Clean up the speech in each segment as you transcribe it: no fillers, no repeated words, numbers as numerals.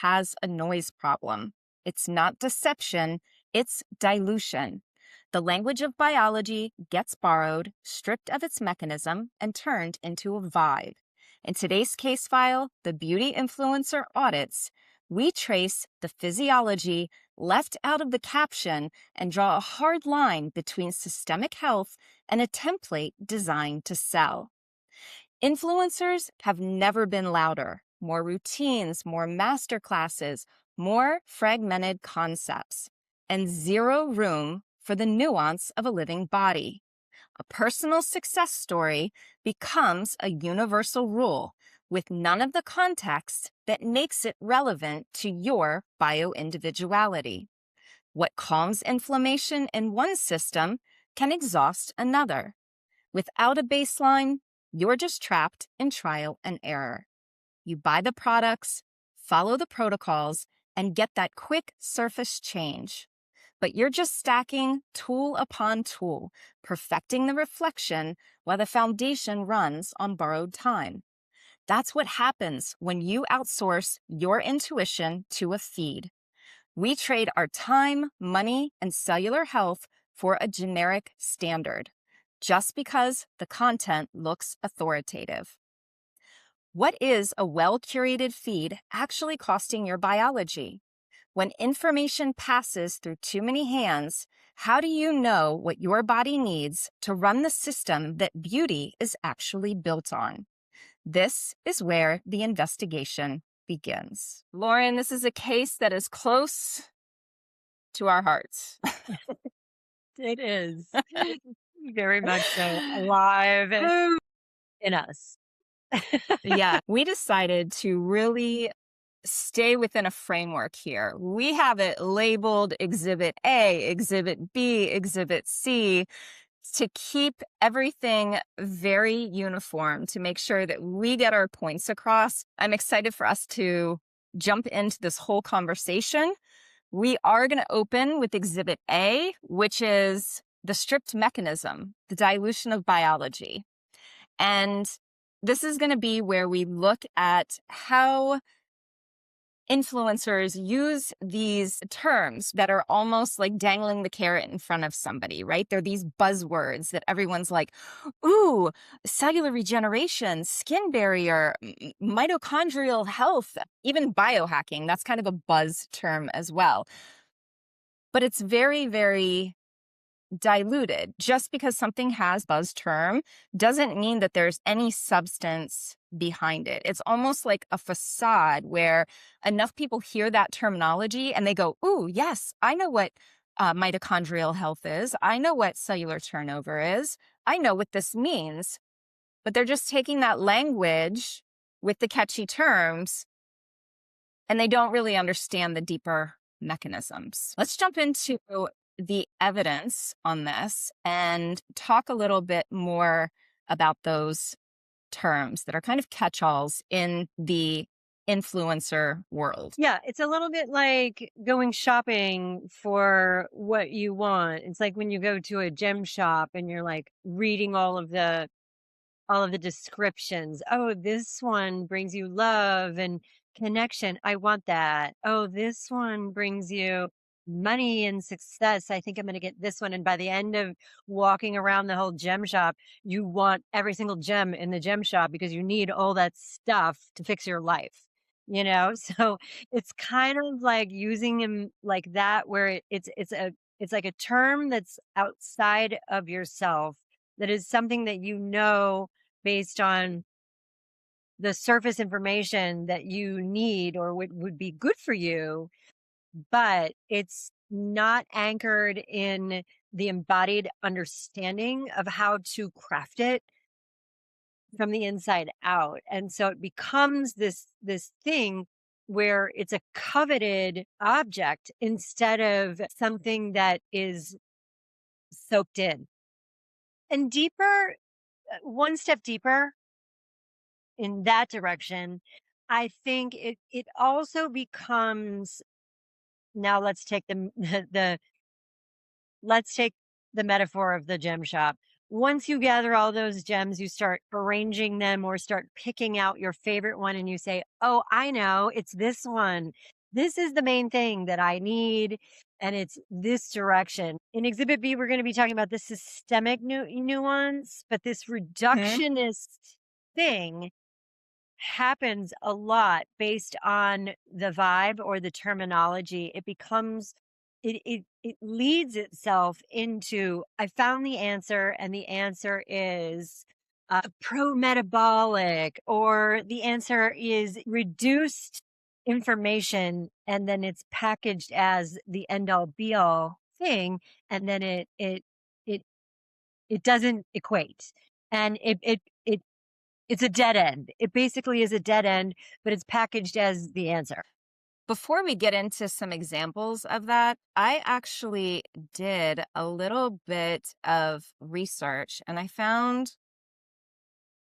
has a noise problem. It's not deception, it's dilution. The language of biology gets borrowed, stripped of its mechanism, and turned into a vibe. In today's case file, the Beauty Influencer Audits, we trace the physiology left out of the caption and draw a hard line between systemic health and a template designed to sell. Influencers have never been louder. More routines, more masterclasses, more fragmented concepts, and zero room for the nuance of a living body. A personal success story becomes a universal rule with none of the context that makes it relevant to your bioindividuality. What calms inflammation in one system can exhaust another. Without a baseline, you're just trapped in trial and error. You buy the products, follow the protocols, and get that quick surface change. But you're just stacking tool upon tool, perfecting the reflection while the foundation runs on borrowed time. That's what happens when you outsource your intuition to a feed. We trade our time, money, and cellular health for a generic standard, just because the content looks authoritative. What is a well-curated feed actually costing your biology? When information passes through too many hands, how do you know what your body needs to run the system that beauty is actually built on? This is where the investigation begins. Lauren, this is a case that is close to our hearts. It is very much so alive in us. Yeah, we decided to really stay within a framework here. We have it labeled Exhibit A, Exhibit B, Exhibit C to keep everything very uniform, to make sure that we get our points across. I'm excited for us to jump into this whole conversation. We are going to open with Exhibit A, which is the stripped mechanism, the dilution of biology. And this is going to be where we look at how influencers use these terms that are almost like dangling the carrot in front of somebody, right? They're these buzzwords that everyone's like, ooh, cellular regeneration, skin barrier, mitochondrial health, even biohacking. That's kind of a buzz term as well. But it's very, very diluted. Just because something has buzz term doesn't mean that there's any substance behind it. It's almost like a facade where enough people hear that terminology and they go, ooh, yes, I know what mitochondrial health is. I know what cellular turnover is. I know what this means. But they're just taking that language with the catchy terms and they don't really understand the deeper mechanisms. Let's jump into the evidence on this and talk a little bit more about those terms that are kind of catch-alls in the influencer world. Yeah, it's a little bit like going shopping for what you want. It's like when you go to a gem shop and you're like reading all of the descriptions. Oh, this one brings you love and connection. I want that. Oh, this one brings you money and success. I think I'm going to get this one. And by the end of walking around the whole gem shop, you want every single gem in the gem shop because you need all that stuff to fix your life. So it's kind of like using them like that, where it's like a term that's outside of yourself, that is something that based on the surface information that you need or would be good for you, but it's not anchored in the embodied understanding of how to craft it from the inside out. And so it becomes this thing where it's a coveted object instead of something that is soaked in. And deeper, one step deeper in that direction, I think it also becomes, now let's take the let's take the metaphor of the gem shop. once you gather all those gems, you start arranging them or start picking out your favorite one and you say, oh, I know, it's this one. This is the main thing that I need. And it's this direction. In Exhibit B, we're going to be talking about the systemic nuance, but this Hmm. reductionist thing happens a lot based on the vibe or the terminology. It becomes it leads itself into I found the answer and the answer is pro metabolic or the answer is reduced information and then it's packaged as the end all be all thing and then it it doesn't equate and it's a dead end. It basically is a dead end, but it's packaged as the answer. Before we get into some examples of that, I actually did a little bit of research and I found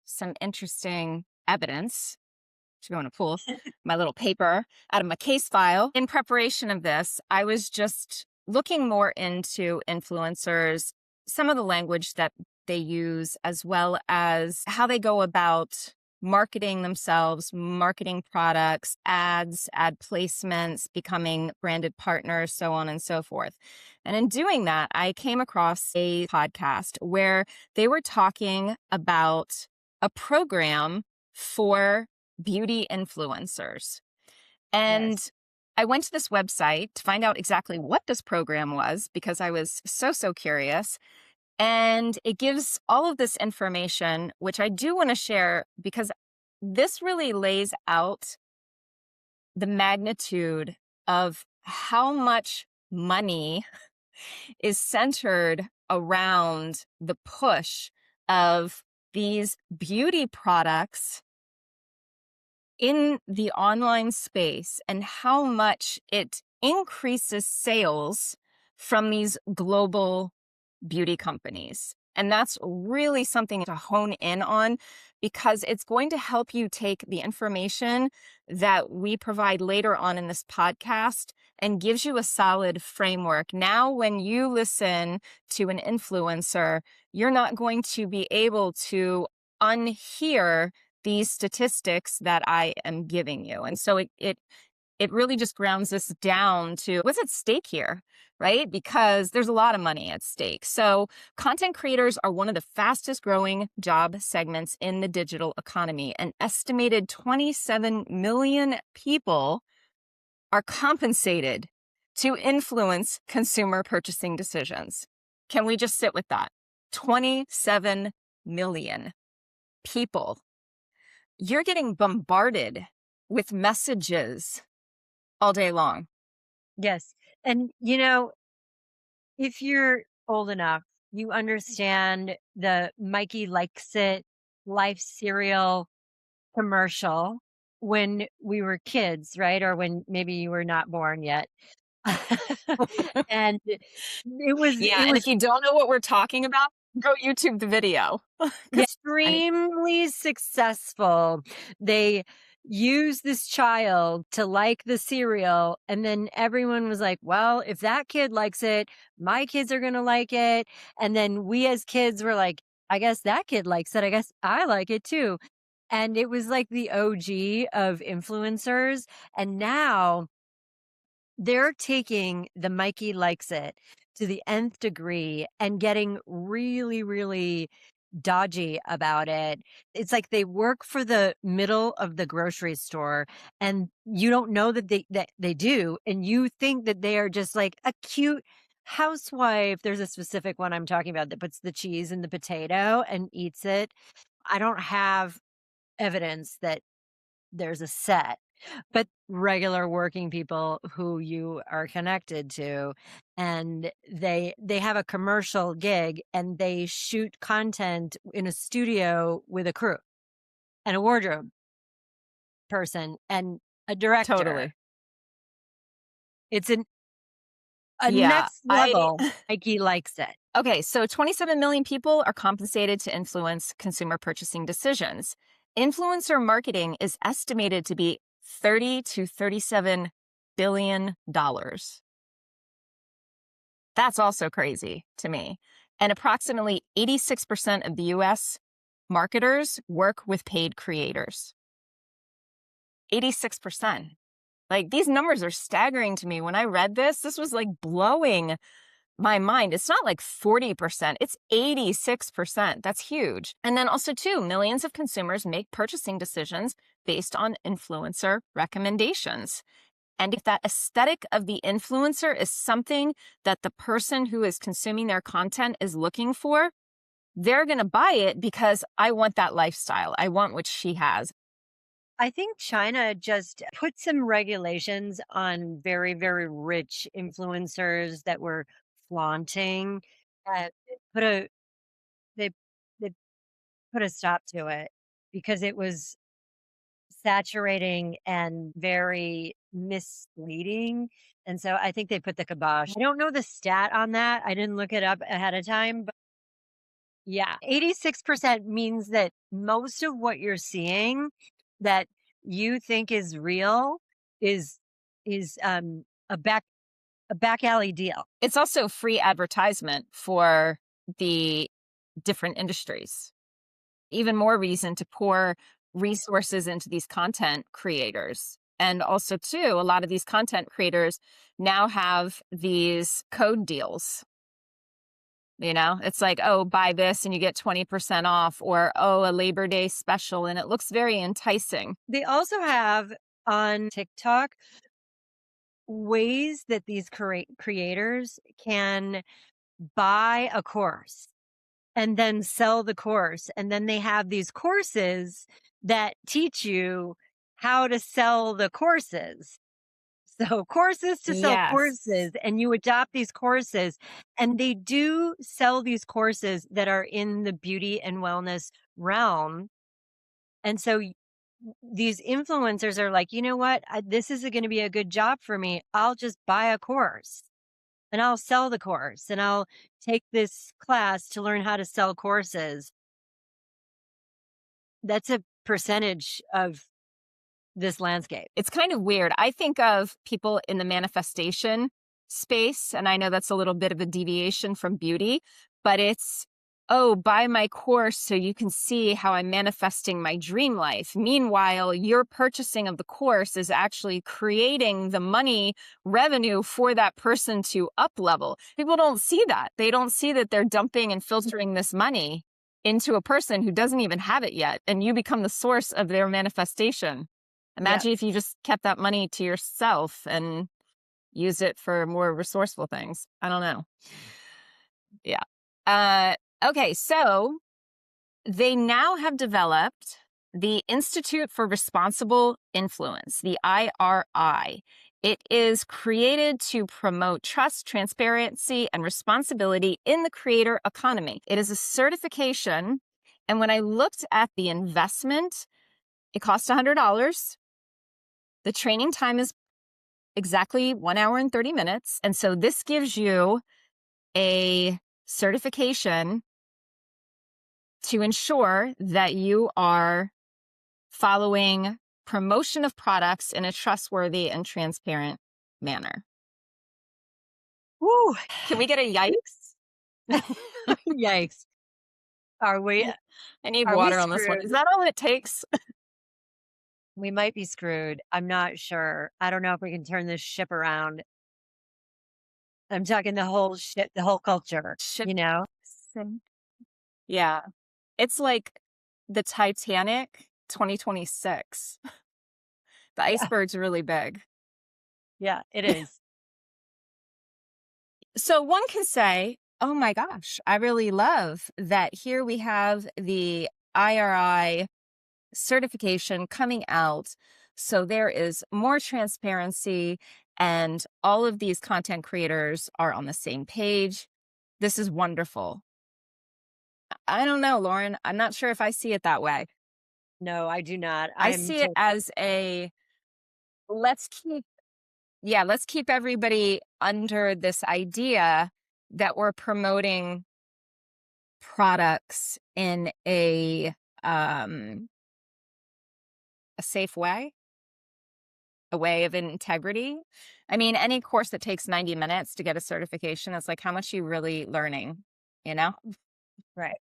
some interesting evidence to go and pull my little paper out of my case file. In preparation of this, I was just looking more into influencers, some of the language that they use, as well as how they go about marketing themselves, marketing products, ads, ad placements, becoming branded partners, so on and so forth. And in doing that, I came across a podcast where they were talking about a program for beauty influencers. And Yes. I went to this website to find out exactly what this program was because I was so curious. And it gives all of this information, which I do want to share because this really lays out the magnitude of how much money is centered around the push of these beauty products in the online space and how much it increases sales from these global beauty companies. And that's really something to hone in on because it's going to help you take the information that we provide later on in this podcast and gives you a solid framework. Now, when you listen to an influencer, you're not going to be able to unhear these statistics that I am giving you. And so it really just grounds this down to what's at stake here, right? Because there's a lot of money at stake. So content creators are one of the fastest growing job segments in the digital economy. An estimated 27 million people are compensated to influence consumer purchasing decisions. Can we just sit with that? 27 million people. You're getting bombarded with messages all day long. Yes. And, if you're old enough, you understand the Mikey Likes It life cereal commercial when we were kids, right? Or when maybe you were not born yet. And Yeah, it and was if you don't know what we're talking about, go YouTube the video. yeah, 'Cause I extremely successful. They used this child to like the cereal, and then everyone was like, "Well, if that kid likes it, my kids are gonna like it." And then we as kids were like, "I guess that kid likes it. I guess I like it too." And it was like the OG of influencers. And now they're taking the Mikey Likes It to the nth degree and getting really, really dodgy about it. It's like they work for the middle of the grocery store and you don't know that they do and you think that they are just like a cute housewife. There's a specific one I'm talking about that puts the cheese in the potato and eats it. I don't have evidence that there's a set, but regular working people who you are connected to, and they have a commercial gig and they shoot content in a studio with a crew and a wardrobe person and a director. totally. It's a Yeah, next level. Mikey likes it. okay, so 27 million people are compensated to influence consumer purchasing decisions. Influencer marketing is estimated to be 30 to 37 billion dollars. That's also crazy to me. And approximately 86% of the US marketers work with paid creators. 86%. Like, these numbers are staggering to me. When I read this, this was like blowing my mind. It's not like 40%, it's 86%. That's huge. And then also, too, millions of consumers make purchasing decisions based on influencer recommendations. And if that aesthetic of the influencer is something that the person who is consuming their content is looking for, they're going to buy it because I want that lifestyle. I want what she has. I think China just put some regulations on very, very rich influencers that were flaunting. They put a they they put a stop to it because it was saturating and very misleading. And so I think they put the kibosh. I don't know the stat on that. I didn't look it up ahead of time, but yeah, 86% means that most of what you're seeing that you think is real is is a back alley deal. It's also free advertisement for the different industries. Even more reason to pour resources into these content creators. And also, too, a lot of these content creators now have these code deals. You know, it's like, oh, buy this and you get 20% off, or, oh, a Labor Day special. And it looks very enticing. They also have on TikTok ways that these creators can buy a course and then sell the course. And then they have these courses that teach you how to sell the courses. So courses to sell Yes. courses, and you adopt these courses, and they do sell these courses that are in the beauty and wellness realm. And so these influencers are like, you know what? This is going to be a good job for me. I'll just buy a course and I'll sell the course and I'll take this class to learn how to sell courses. That's a percentage of this landscape. It's kind of weird. I think of people in the manifestation space, and I know that's a little bit of a deviation from beauty, but it's, oh, buy my course so you can see how I'm manifesting my dream life. Meanwhile, your purchasing of the course is actually creating the money revenue for that person to up level. People don't see that. They don't see that they're dumping and filtering this money into a person who doesn't even have it yet, and you become the source of their manifestation. Imagine if you just kept that money to yourself and used it for more resourceful things. I don't know. Yeah. Okay, so they now have developed the Institute for Responsible Influence, the IRI. It is created to promote trust, transparency, and responsibility in the creator economy. It is a certification, and when I looked at the investment, it costs $100. The training time is exactly 1 hour and 30 minutes. And so this gives you a certification to ensure that you are following promotion of products in a trustworthy and transparent manner. Woo! Can we get a yikes? Yikes. Are we I need are we water on this one. screwed? Is that all it takes? We might be screwed. I'm not sure. I don't know if we can turn this ship around. I'm talking the whole ship, the whole culture, Shit. you know? Yeah. It's like the Titanic 2026. The Yeah. iceberg's really big. Yeah, it is. So one can say, oh my gosh, I really love that here we have the IRI certification coming out. So there is more transparency and all of these content creators are on the same page. This is wonderful. I don't know, Lauren. I'm not sure if I see it that way. No, I do not. I see it as a let's keep everybody under this idea that we're promoting products in a safe way, a way of integrity. I mean, any course that takes 90 minutes to get a certification, it's like, how much are you really learning? you know? Right.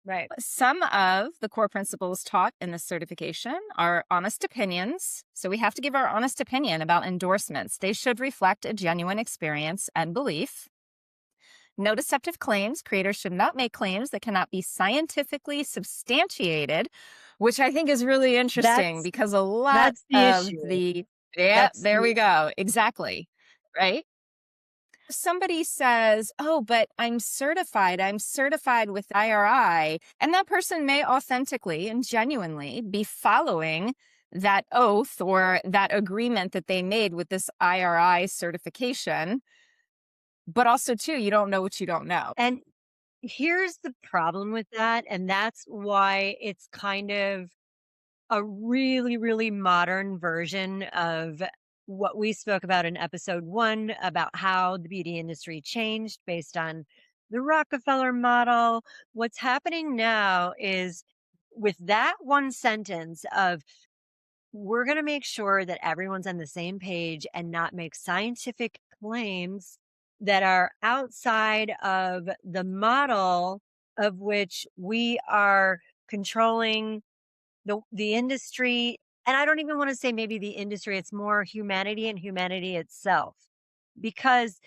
Right. Some of the core principles taught in this certification are honest opinions. So we have to give our honest opinion about endorsements. They should reflect a genuine experience and belief. No deceptive claims. Creators should not make claims that cannot be scientifically substantiated, which I think is really interesting That's because a lot that's the of issue. yeah, That's there the we go. Exactly. Right. Somebody says, "Oh, but I'm certified with IRI." And that person may authentically and genuinely be following that oath or that agreement that they made with this IRI certification. But also, too, you don't know what you don't know. and here's the problem with that, and that's why it's kind of a really, really modern version of what we spoke about in episode 1 about how the beauty industry changed based on the Rockefeller model. What's happening now is with that one sentence of we're going to make sure that everyone's on the same page and not make scientific claims that are outside of the model of which we are controlling the industry. And I don't even want to say maybe the industry, it's more humanity and humanity itself. Because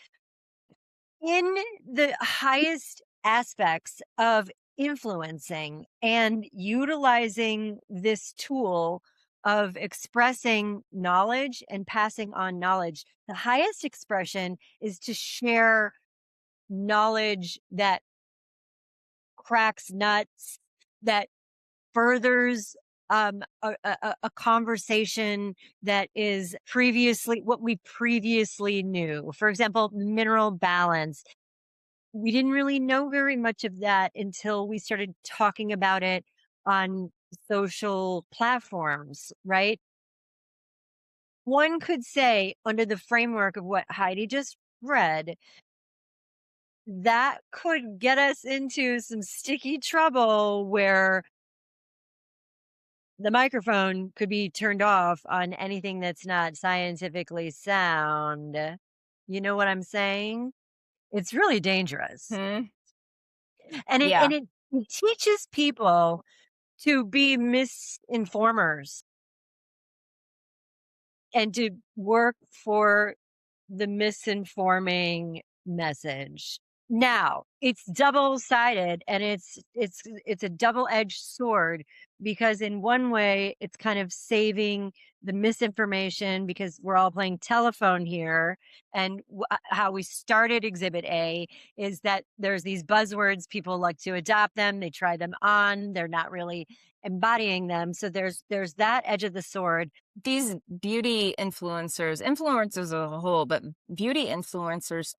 in the highest aspects of influencing and utilizing this tool of expressing knowledge and passing on knowledge, the highest expression is to share knowledge that cracks nuts, that furthers a conversation that is previously what we previously knew. For example, mineral balance. We didn't really know very much of that until we started talking about it on social platforms, right? One could say, under the framework of what Heidi just read, that could get us into some sticky trouble where the microphone could be turned off on anything that's not scientifically sound. You know what I'm saying? It's really dangerous. Hmm. And it Yeah. and it teaches people to be misinformers and to work for the misinforming message. Now, it's double-sided and it's a double-edged sword because in one way it's kind of saving the misinformation because we're all playing telephone here and how we started exhibit A is that there's these buzzwords people like to adopt them, they try them on, they're not really embodying them. So there's that edge of the sword. These beauty influencers, influencers as a whole, but beauty influencers,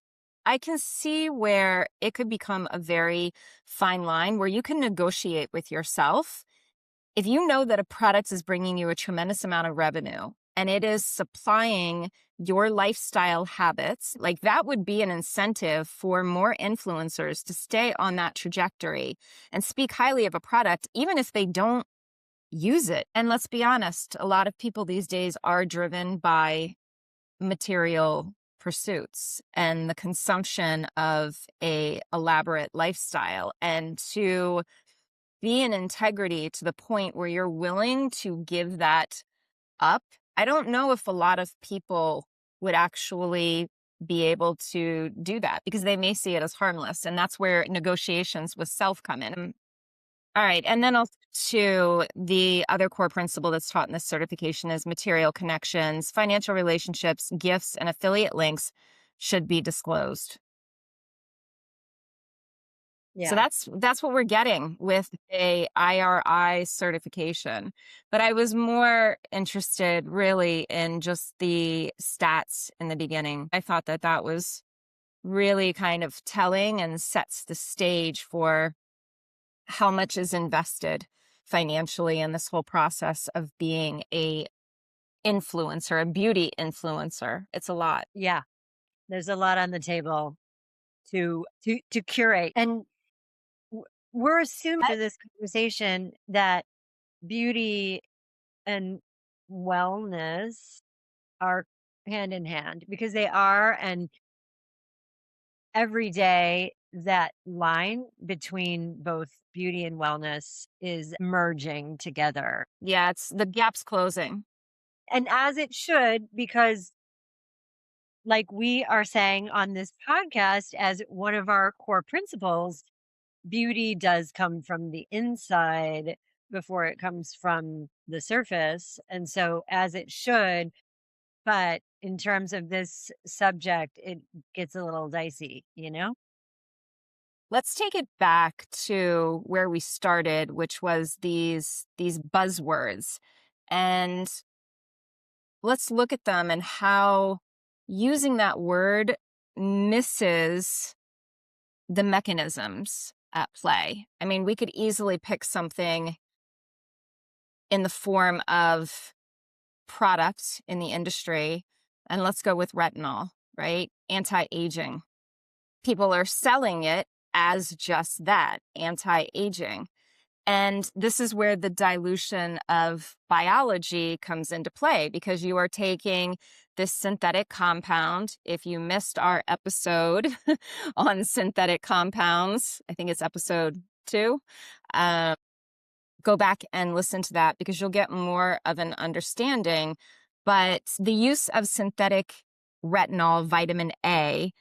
I can see where it could become a very fine line where you can negotiate with yourself. If you know that a product is bringing you a tremendous amount of revenue and it is supplying your lifestyle habits, like that would be an incentive for more influencers to stay on that trajectory and speak highly of a product, even if they don't use it. And let's be honest, a lot of people these days are driven by material pursuits and the consumption of a elaborate lifestyle. And to be in integrity to the point where you're willing to give that up, I don't know if a lot of people would actually be able to do that because they may see it as harmless. And that's where negotiations with self come in. All right. And then also to the other core principle that's taught in this certification is material connections, financial relationships, gifts, and affiliate links should be disclosed. So Yeah. that's what we're getting with a IRI certification. But I was more interested really in just the stats in the beginning. I thought that that was really kind of telling and sets the stage for how much is invested financially in this whole process of being a influencer, a beauty influencer. It's a lot. Yeah. There's a lot on the table to curate. And we're assuming for this conversation that beauty and wellness are hand in hand because they are. And every day that line between both beauty and wellness is merging together. Yeah, it's the gap's closing. And as it should, because like we are saying on this podcast, as one of our core principles, beauty does come from the inside before it comes from the surface. And so, as it should, but in terms of this subject, it gets a little dicey, you know? Let's take it back to where we started, which was these buzzwords. And let's look at them and how using that word misses the mechanisms at play. I mean, we could easily pick something in the form of product in the industry, and let's go with retinol, right? Anti-aging. People are selling it as just that, anti-aging. And this is where the dilution of biology comes into play, because you are taking this synthetic compound. If you missed our episode on synthetic compounds, I think it's episode 2, um, go back and listen to that because you'll get more of an understanding. But the use of synthetic retinol, vitamin A,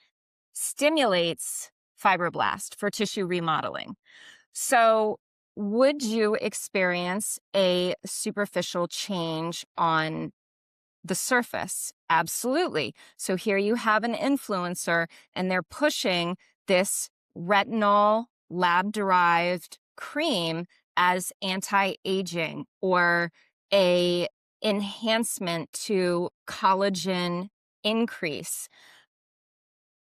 stimulates fibroblast for tissue remodeling. So, would you experience a superficial change on the surface? Absolutely. So, here you have an influencer and they're pushing this retinol lab derived cream as anti-aging or a enhancement to collagen increase.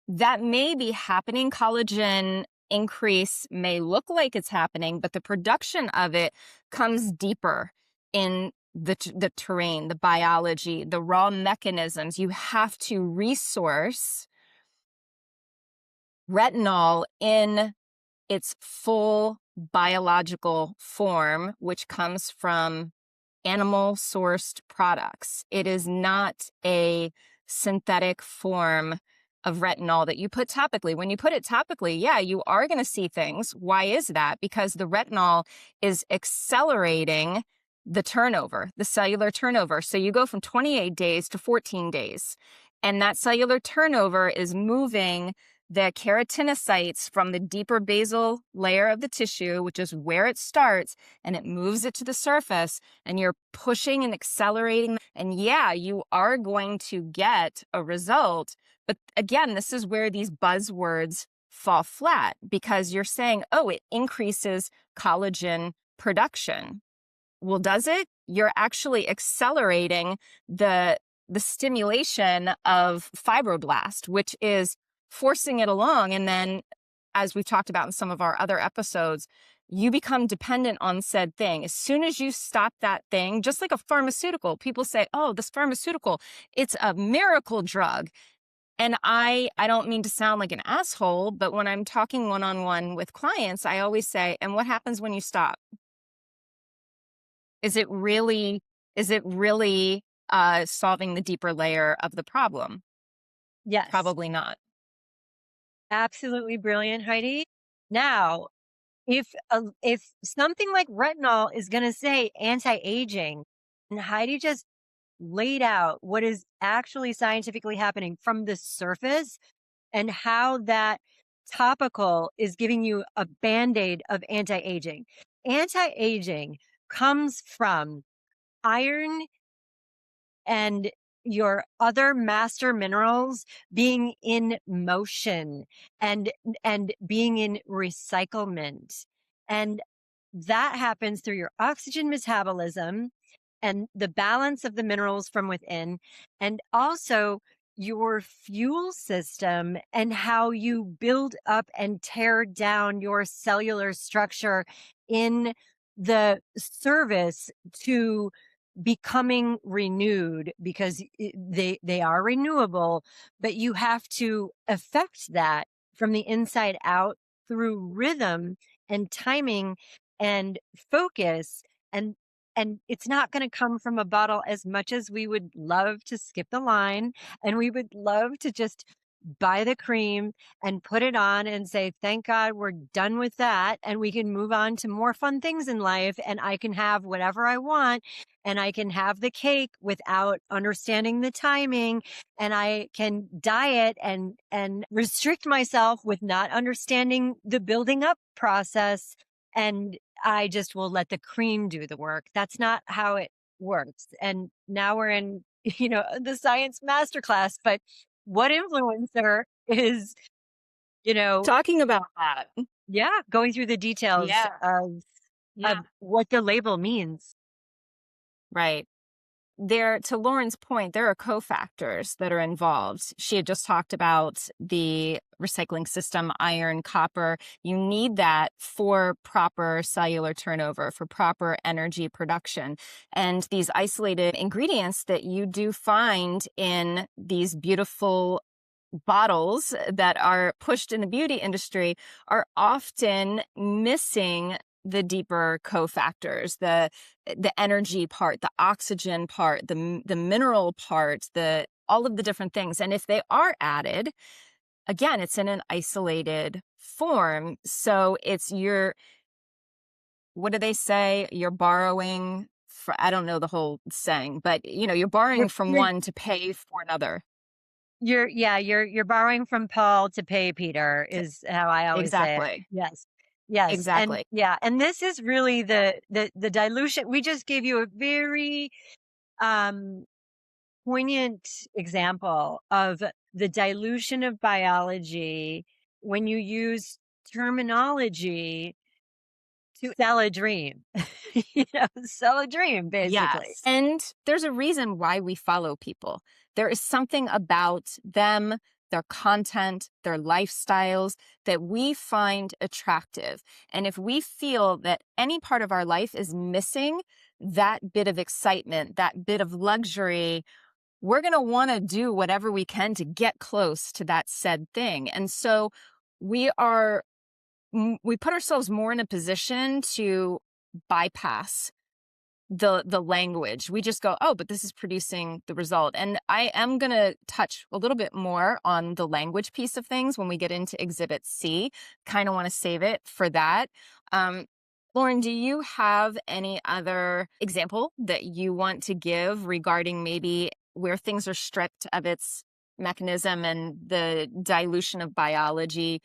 That may be happening. Collagen increase may look like it's happening, but the production of it comes deeper in the terrain, the biology, the raw mechanisms. You have to resource retinol in its full biological form, which comes from animal sourced products. It is not a synthetic form of retinol that you put topically. When you put it topically, yeah, you are going to see things. Why is that? Because the retinol is accelerating the turnover, the cellular turnover. So you go from 28 days to 14 days. And that cellular turnover is moving the keratinocytes from the deeper basal layer of the tissue, which is where it starts, and it moves it to the surface, and you're pushing and accelerating. And yeah, you are going to get a result. But again, this is where these buzzwords fall flat, because you're saying, oh, it increases collagen production. Well, does it? You're actually accelerating the stimulation of fibroblast, which is forcing it along. And then, as we've talked about in some of our other episodes, you become dependent on said thing. As soon as you stop that thing, just like a pharmaceutical, people say, oh, this pharmaceutical, it's a miracle drug. And I don't mean to sound like an asshole, but when I'm talking one-on-one with clients, I always say, and what happens when you stop? Is it really, solving the deeper layer of the problem? Yes. Probably not. Absolutely brilliant, Heidi. Now, if something like retinol is going to say anti-aging, and Heidi just laid out what is actually scientifically happening from the surface and how that topical is giving you a band-aid of anti-aging. Anti-aging comes from iron and your other master minerals being in motion and being in recyclement, and that happens through your oxygen metabolism and the balance of the minerals from within, and also your fuel system and how you build up and tear down your cellular structure in the service to becoming renewed, because they are renewable, but you have to affect that from the inside out through rhythm and timing and focus, and it's not going to come from a bottle. As much as we would love to skip the line and we would love to just buy the cream and put it on and say, thank God we're done with that. And we can move on to more fun things in life. And I can have whatever I want. And I can have the cake without understanding the timing. And I can diet and restrict myself with not understanding the building up process. And I just will let the cream do the work. That's not how it works. And now we're in, the science masterclass, but what influencer is, you know, Talking about that. yeah, going through the details Yeah. of Yeah. what the label means. Right. There, to Lauren's point, there are cofactors that are involved. She had just talked about the recycling system, iron, copper. You need that for proper cellular turnover, for proper energy production. And these isolated ingredients that you do find in these beautiful bottles that are pushed in the beauty industry are often missing the deeper cofactors, the energy part, the oxygen part, the mineral part, the all of the different things. And if they are added, again, it's in an isolated form. So it's what do they say? You're borrowing I don't know the whole saying, but you're borrowing You're from you're one to pay for another. you're borrowing from Paul to pay Peter is how I always say it. Exactly. Yes. Yes. And Exactly. yeah, and this is really the dilution. We just gave you a very um poignant example of the dilution of biology when you use terminology to sell a dream. Sell a dream, basically. Yes. And there's a reason why we follow people. There is something about them, their content, their lifestyles that we find attractive. And if we feel that any part of our life is missing that bit of excitement, that bit of luxury, we're going to want to do whatever we can to get close to that said thing. And so we are, we put ourselves more in a position to bypass the language. We just go, oh, but this is producing the result. And I am going to touch a little bit more on the language piece of things when we get into Exhibit C. Kind of want to save it for that. Lauren, do you have any other example that you want to give regarding maybe where things are stripped of its mechanism and the dilution of biology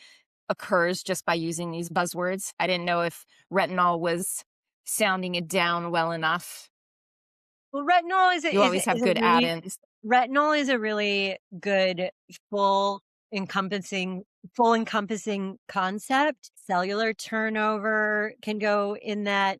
occurs just by using these buzzwords? I didn't know if retinol was sounding it down well enough. Well, retinol is You always have a good really add-ins. retinol is a really good full full encompassing concept. Cellular turnover can go in that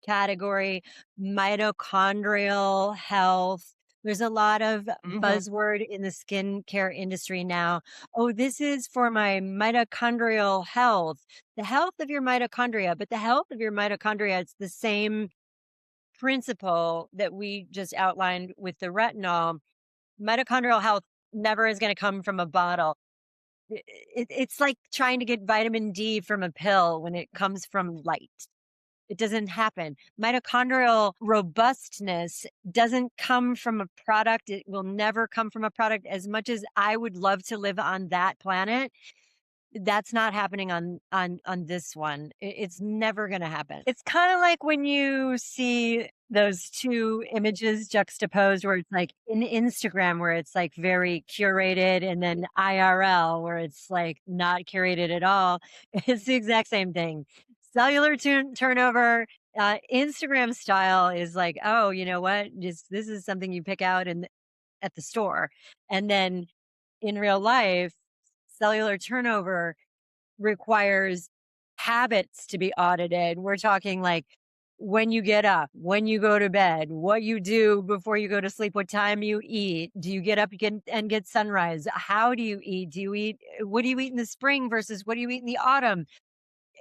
category, mitochondrial health. There's a lot of Hmm. buzzword in the skincare industry now. Oh, this is for my mitochondrial health, the health of your mitochondria, but the health of your mitochondria, it's the same principle that we just outlined with the retinol. Mitochondrial health never is going to come from a bottle. It's like trying to get vitamin D from a pill when it comes from light. It doesn't happen. Mitochondrial robustness doesn't come from a product. It will never come from a product. As much as I would love to live on that planet, that's not happening on this one. It's never going to happen. It's kind of like when you see those two images juxtaposed where it's like in Instagram where it's like very curated and then IRL where it's like not curated at all. It's the exact same thing. Cellular turnover, Instagram style is like, oh, you know what? Just this is something you pick out and at the store. And then in real life, cellular turnover requires habits to be audited. We're talking like when you get up, when you go to bed, what you do before you go to sleep, what time you eat. Do you get up and get sunrise? How do you eat? What do you eat in the spring versus what do you eat in the autumn?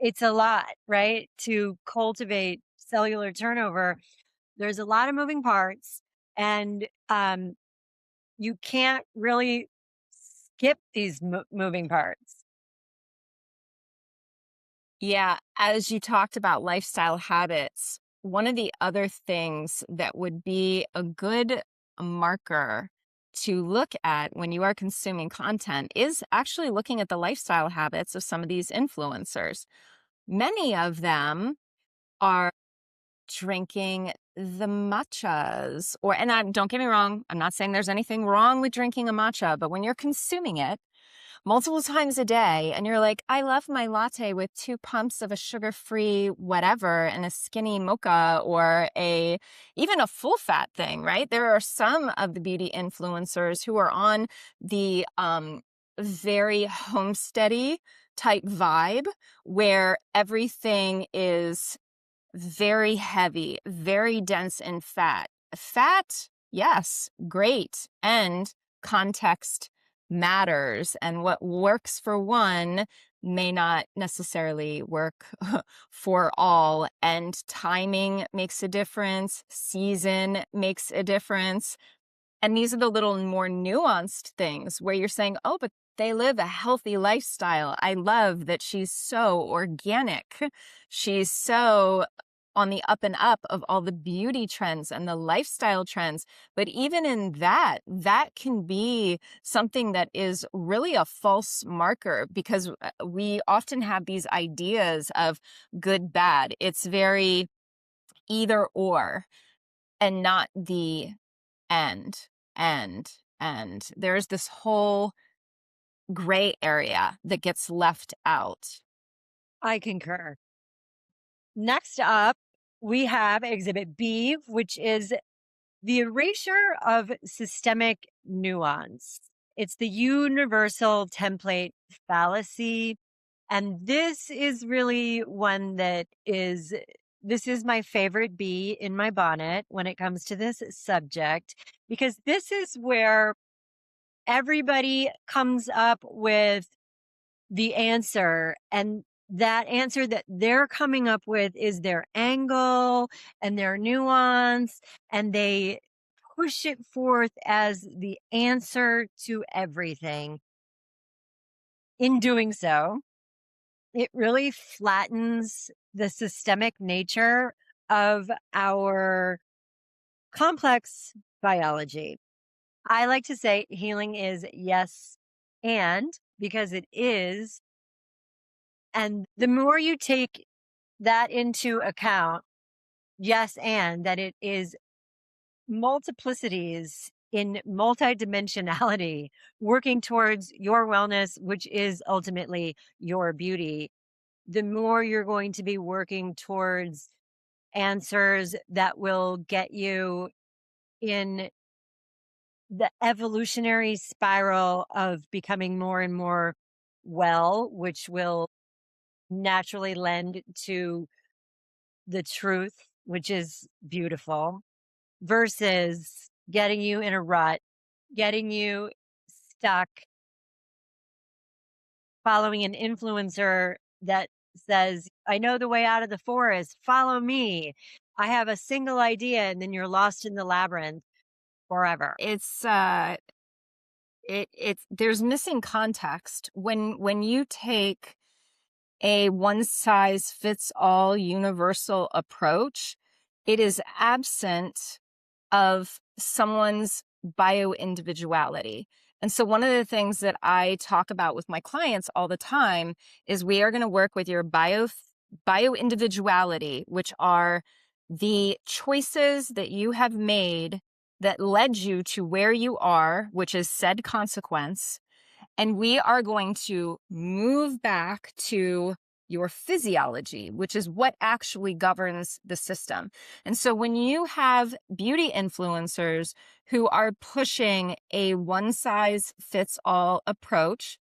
It's a lot, right? To cultivate cellular turnover. There's a lot of moving parts and you can't really skip these moving parts. Yeah, as you talked about lifestyle habits, one of the other things that would be a good marker to look at when you are consuming content is actually looking at the lifestyle habits of some of these influencers. Many of them are drinking the matchas and don't get me wrong, I'm not saying there's anything wrong with drinking a matcha, but when you're consuming it multiple times a day and you're like, I love my latte with 2 pumps of a sugar-free whatever and a skinny mocha or even a full fat thing, right? There are some of the beauty influencers who are on the very homesteady type vibe where everything is very heavy, very dense in fat. Fat, yes, great. And context matters. And what works for one may not necessarily work for all. And timing makes a difference, season makes a difference. And these are the little more nuanced things where you're saying, oh, but they live a healthy lifestyle. I love that she's so organic. She's so on the up and up of all the beauty trends and the lifestyle trends. But even in that, that can be something that is really a false marker because we often have these ideas of good, bad. It's very either or and not the and, and, and. There's this whole gray area that gets left out. I concur. Next up, we have Exhibit B, which is the erasure of systemic nuance. It's the universal template fallacy. And this is really one this is my favorite bee in my bonnet when it comes to this subject, because this is where everybody comes up with the answer, and that answer that they're coming up with is their angle and their nuance, and they push it forth as the answer to everything. In doing so, it really flattens the systemic nature of our complex biology. I like to say healing is yes and, because it is. And the more you take that into account, yes, and that it is multiplicities in multidimensionality, working towards your wellness, which is ultimately your beauty, the more you're going to be working towards answers that will get you in the evolutionary spiral of becoming more and more well, which will naturally lend to the truth, which is beautiful, versus getting you in a rut, getting you stuck following an influencer that says, I know the way out of the forest, follow me. I have a single idea, and then you're lost in the labyrinth forever. It's there's missing context when you take a one size fits all universal approach. It is absent of someone's bio individuality. And so one of the things that I talk about with my clients all the time is we are going to work with your bio individuality, which are the choices that you have made that led you to where you are, which is said consequence. And we are going to move back to your physiology, which is what actually governs the system. And so when you have beauty influencers who are pushing a one size fits all approach,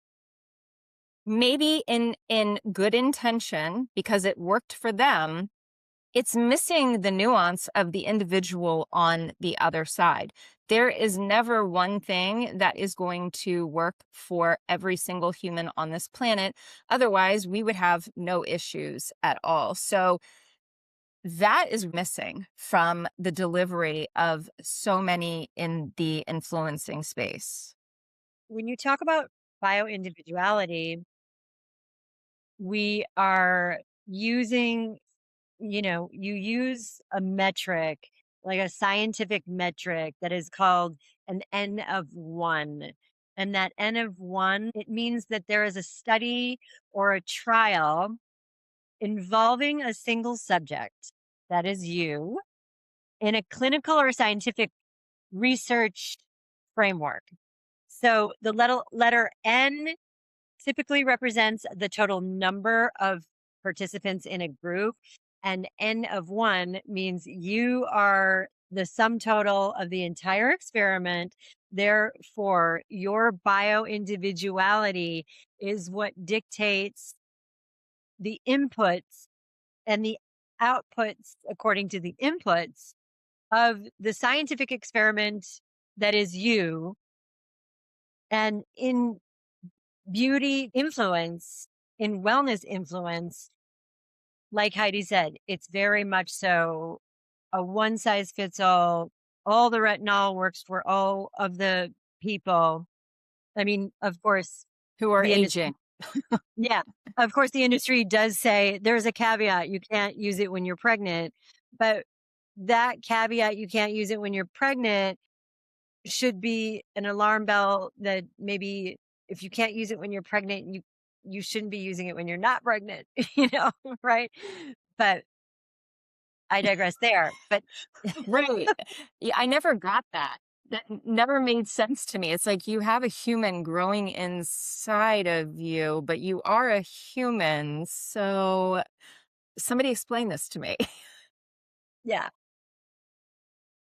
maybe in good intention because it worked for them, it's missing the nuance of the individual on the other side. There is never one thing that is going to work for every single human on this planet. Otherwise, we would have no issues at all. So that is missing from the delivery of so many in the influencing space. When you talk about bio individuality, we are using, you use a metric, like a scientific metric that is called an N of one. And that N of one, it means that there is a study or a trial involving a single subject, that is you, in a clinical or scientific research framework. So the letter N typically represents the total number of participants in a group, and N of one means you are the sum total of the entire experiment. Therefore, your bio individuality is what dictates the inputs and the outputs according to the inputs of the scientific experiment that is you. And in beauty influence, in wellness influence, like Heidi said, it's very much so a one size fits all. All the retinol works for all of the people. I mean, of course, Who are the industry, aging. yeah, of course, the industry does say there's a caveat. You can't use it when you're pregnant, but that caveat, you can't use it when you're pregnant, should be an alarm bell that maybe if you can't use it when you're pregnant, you shouldn't be using it when you're not pregnant, right? But I digress there. But Right. Yeah, I never got that. That never made sense to me. It's like you have a human growing inside of you, but you are a human. So somebody explain this to me. yeah,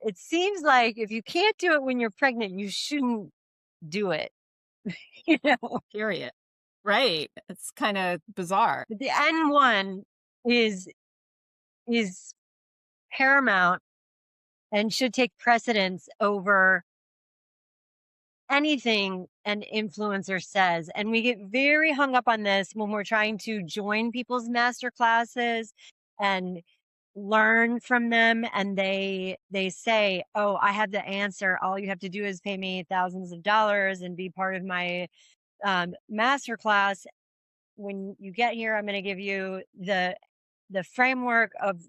it seems like if you can't do it when you're pregnant, you shouldn't do it. you know, Period. Right. It's kind of bizarre. but the N1 is is paramount and should take precedence over anything an influencer says. And we get very hung up on this when we're trying to join people's master classes and learn from them, and they say, "Oh, I have the answer. All you have to do is pay me thousands of dollars and be part of my master class. When you get here, I'm going to give you the framework of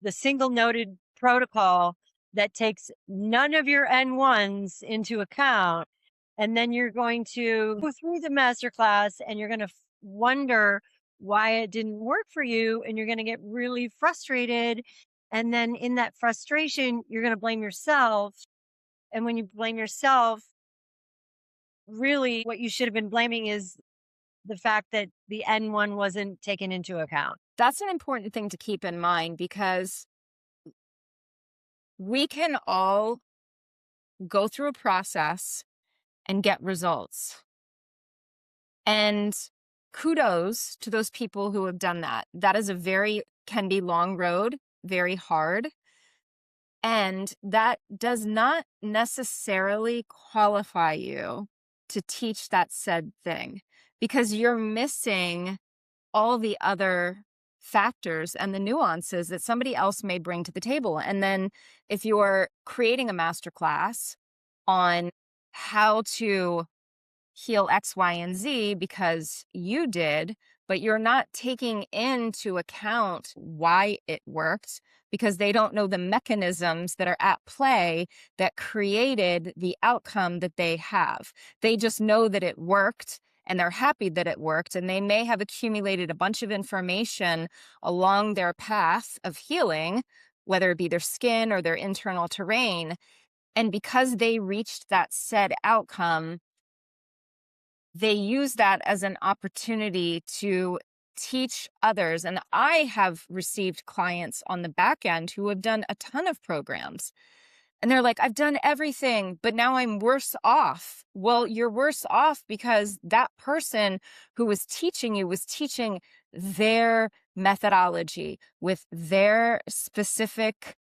the single noted protocol that takes none of your N1s into account. And then you're going to go through the master class and you're going to wonder why it didn't work for you. And you're going to get really frustrated. And then in that frustration, you're going to blame yourself. And when you blame yourself, really what you should have been blaming is the fact that the N1 wasn't taken into account." That's an important thing to keep in mind because we can all go through a process and get results. And kudos to those people who have done that. That is can be long road, very hard. And that does not necessarily qualify you to teach that said thing because you're missing all the other factors and the nuances that somebody else may bring to the table. And then if you're creating a masterclass on how to heal X, Y, and Z because you did, but you're not taking into account why it worked because they don't know the mechanisms that are at play that created the outcome that they have. They just know that it worked and they're happy that it worked. And they may have accumulated a bunch of information along their path of healing, whether it be their skin or their internal terrain. And because they reached that said outcome, they use that as an opportunity to teach others. And I have received clients on the back end who have done a ton of programs. And they're like, I've done everything, but now I'm worse off. Well, you're worse off because that person who was teaching you was teaching their methodology with their specific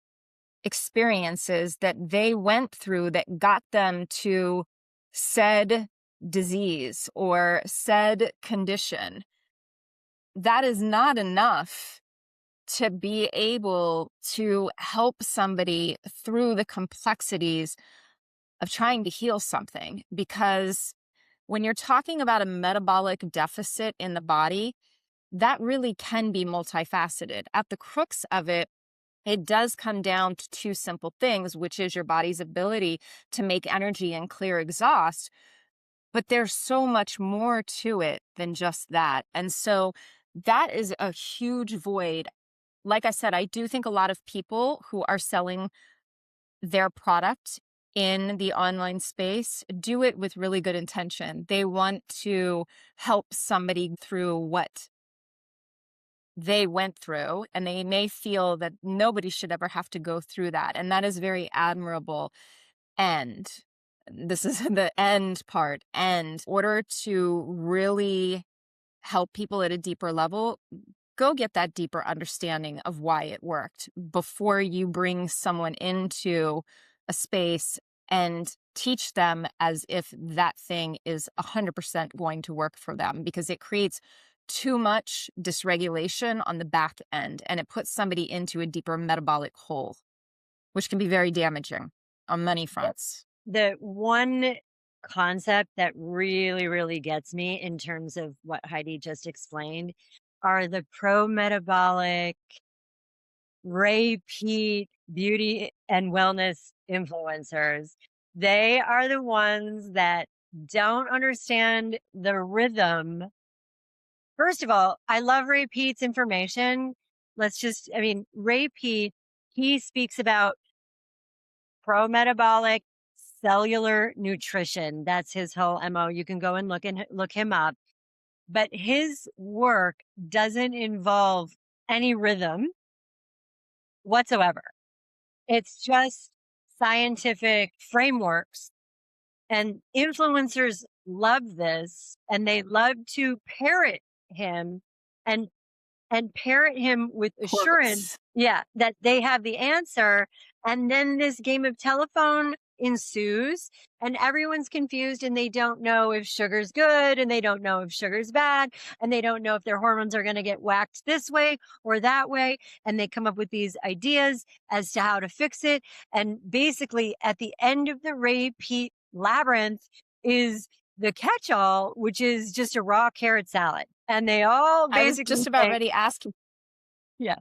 experiences that they went through that got them to said disease or said condition. That is not enough to be able to help somebody through the complexities of trying to heal something. Because when you're talking about a metabolic deficit in the body, that really can be multifaceted. At the crux of it, It does come down to two simple things, which is your body's ability to make energy and clear exhaust. But there's so much more to it than just that. And so that is a huge void. Like I said, I do think a lot of people who are selling their product in the online space do it with really good intention. They want to help somebody through what they went through, and they may feel that nobody should ever have to go through that. And that is very admirable. And this is the end part. And in order to really help people at a deeper level, go get that deeper understanding of why it worked before you bring someone into a space and teach them as if that thing is 100% going to work for them, because it creates too much dysregulation on the back end and it puts somebody into a deeper metabolic hole, which can be very damaging on many fronts. The one concept that really, really gets me in terms of what Heidi just explained are the pro-metabolic, repeat beauty and wellness influencers. They are the ones that don't understand the rhythm. First of all, I love Ray Peat's information. Ray Peat, he speaks about pro-metabolic cellular nutrition. That's his whole MO. You can go and look him up. But his work doesn't involve any rhythm whatsoever. It's just scientific frameworks. And influencers love this, and they love to parrot him and parrot him with assurance, that they have the answer. And then this game of telephone ensues, and everyone's confused, and they don't know if sugar's good, and they don't know if sugar's bad, and they don't know if their hormones are going to get whacked this way or that way. And they come up with these ideas as to how to fix it. And basically, at the end of the Ray Peat labyrinth is the catch-all, which is just a raw carrot salad. And they all basically I was just about ready to ask you, yeah.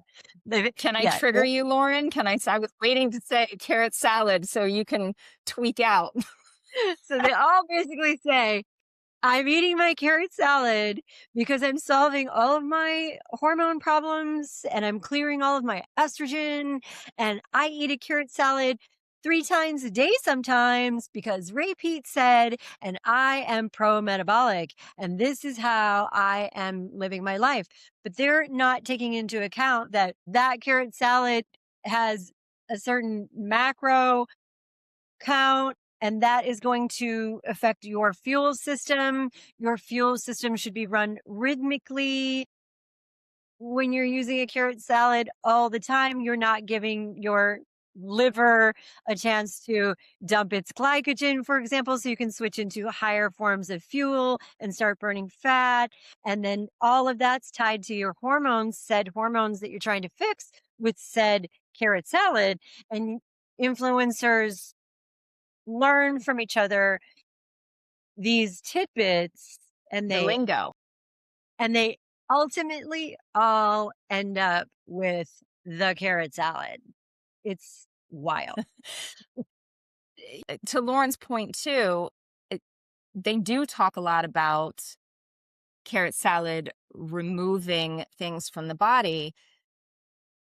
can I trigger you, Lauren? I was waiting to say carrot salad so you can tweak out. So they all basically say, I'm eating my carrot salad because I'm solving all of my hormone problems and I'm clearing all of my estrogen. And I eat a carrot salad 3 times a day sometimes because Ray Peat said, and I am pro-metabolic, and this is how I am living my life. But they're not taking into account that carrot salad has a certain macro count, and that is going to affect your fuel system. Your fuel system should be run rhythmically. When you're using a carrot salad all the time, you're not giving your liver a chance to dump its glycogen, for example, so you can switch into higher forms of fuel and start burning fat. And then all of that's tied to your hormones, said hormones that you're trying to fix with said carrot salad. And influencers learn from each other these tidbits, and The lingo. they ultimately all end up with the carrot salad. It's wild. To Lauren's point too, they do talk a lot about carrot salad removing things from the body.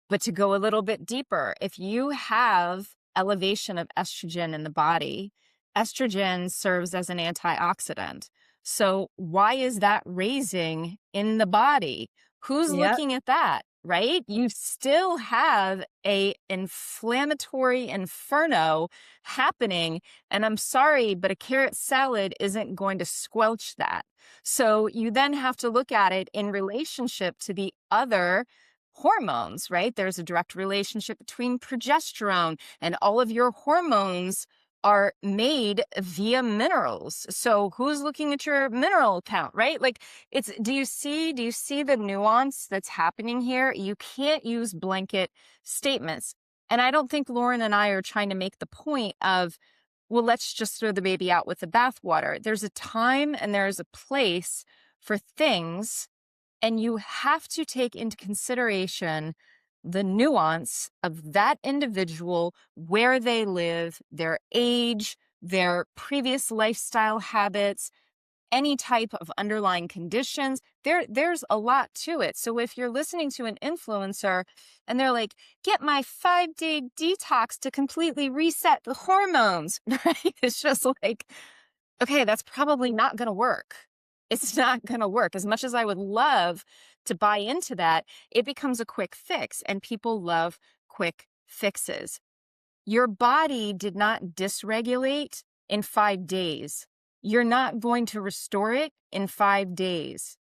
But to go a little bit deeper, if you have elevation of estrogen in the body, estrogen serves as an antioxidant. So why is that raising in the body? Who's Yep. looking at that, right? You still have a inflammatory inferno happening. And I'm sorry, but a carrot salad isn't going to squelch that. So you then have to look at it in relationship to the other hormones, right? There's a direct relationship between progesterone, and all of your hormones are made via minerals. So who's looking at your mineral count, right? Like do you see the nuance that's happening here? You can't use blanket statements. And I don't think Lauren and I are trying to make the point of, well, let's just throw the baby out with the bathwater. There's a time and there's a place for things. And you have to take into consideration the nuance of that individual, where they live, their age, their previous lifestyle habits, any type of underlying conditions. There's a lot to it. So if you're listening to an influencer and they're like, get my 5-day detox to completely reset the hormones, right? It's just like, okay, that's probably not going to work. It's not going to work. As much as I would love to buy into that, it becomes a quick fix, and people love quick fixes. Your body did not dysregulate in 5 days. You're not going to restore it in 5 days.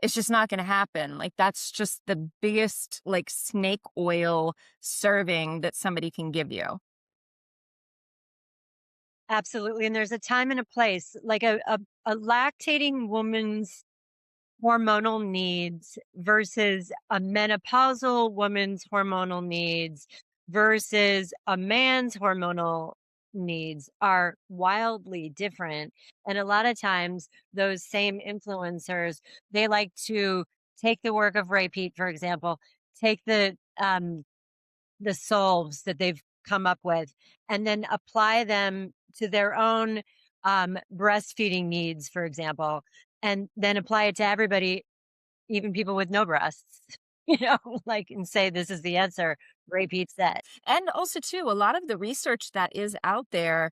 It's just not going to happen. Like, that's just the biggest, like, snake oil serving that somebody can give you. Absolutely. And there's a time and a place, like a lactating woman's hormonal needs versus a menopausal woman's hormonal needs versus a man's hormonal needs are wildly different. And a lot of times, those same influencers, they like to take the work of Ray Peat, for example, take the solves that they've come up with and then apply them to their own breastfeeding needs, for example, and then apply it to everybody, even people with no breasts, like, and say, this is the answer. Repeat that. And also, too, a lot of the research that is out there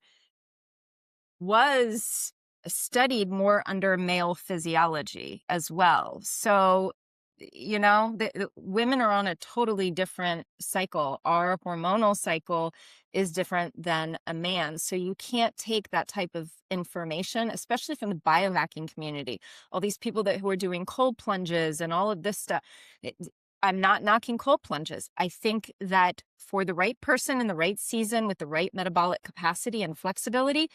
was studied more under male physiology as well. So, women are on a totally different cycle. Our hormonal cycle is different than a man. So you can't take that type of information, especially from the biohacking community. All these people who are doing cold plunges and all of this stuff. It, I'm not knocking cold plunges. I think that for the right person in the right season with the right metabolic capacity and flexibility,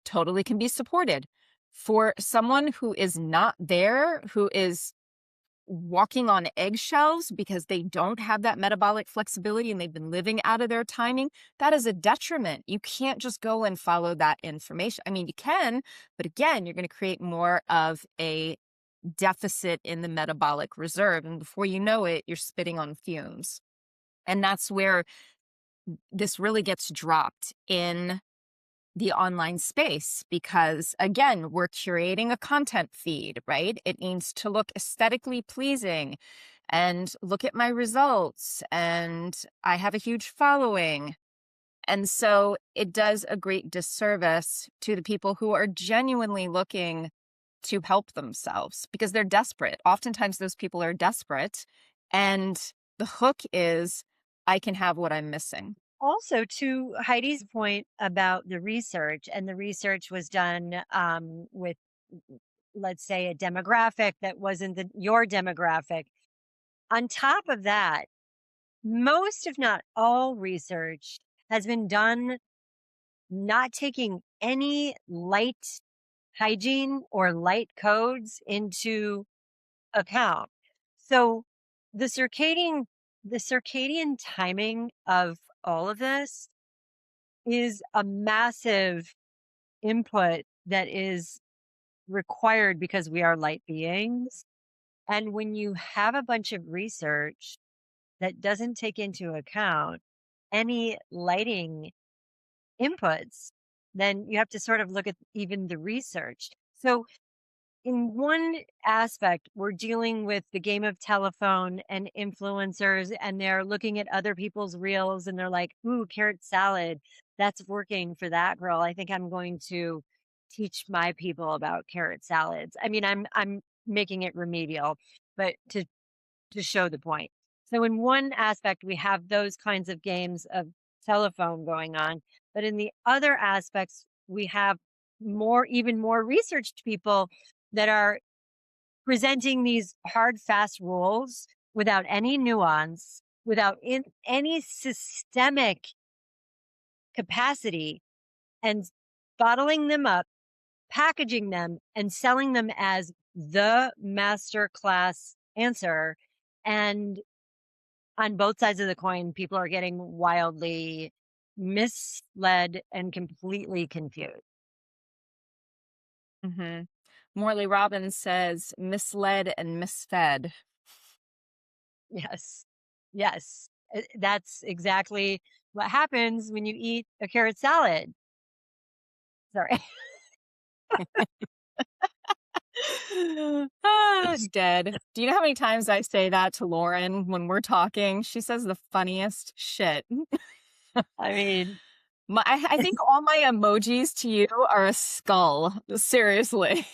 totally can be supported. For someone who is not there, who is walking on eggshells because they don't have that metabolic flexibility and they've been living out of their timing, that is a detriment. You can't just go and follow that information. I mean, you can, but again, you're going to create more of a deficit in the metabolic reserve. And before you know it, you're spitting on fumes. And that's where this really gets dropped in the online space, because again, we're curating a content feed, right? It needs to look aesthetically pleasing and look at my results, and I have a huge following. And so it does a great disservice to the people who are genuinely looking to help themselves because they're desperate. Oftentimes those people are desperate, and the hook is, I can have what I'm missing. Also, to Heidi's point about the research, and the research was done with, let's say, a demographic that wasn't your demographic. On top of that, most, if not all, research has been done not taking any light hygiene or light codes into account. So the circadian timing of all of this is a massive input that is required because we are light beings. And when you have a bunch of research that doesn't take into account any lighting inputs, then you have to sort of look at even the research. So in one aspect, we're dealing with the game of telephone and influencers, and they're looking at other people's reels and they're like, ooh, carrot salad, that's working for that girl. I think I'm going to teach my people about carrot salads. I mean, I'm making it remedial, but to show the point. So in one aspect, we have those kinds of games of telephone going on, but in the other aspects, we have even more researched people that are presenting these hard, fast rules without any nuance, without any systemic capacity, and bottling them up, packaging them, and selling them as the master class answer. And on both sides of the coin, people are getting wildly misled and completely confused. Mm-hmm. Morley Robbins says misled and misfed. Yes. Yes. That's exactly what happens when you eat a carrot salad. Sorry. Dead. Do you know how many times I say that to Lauren when we're talking? She says the funniest shit. I mean, I think all my emojis to you are a skull. Seriously.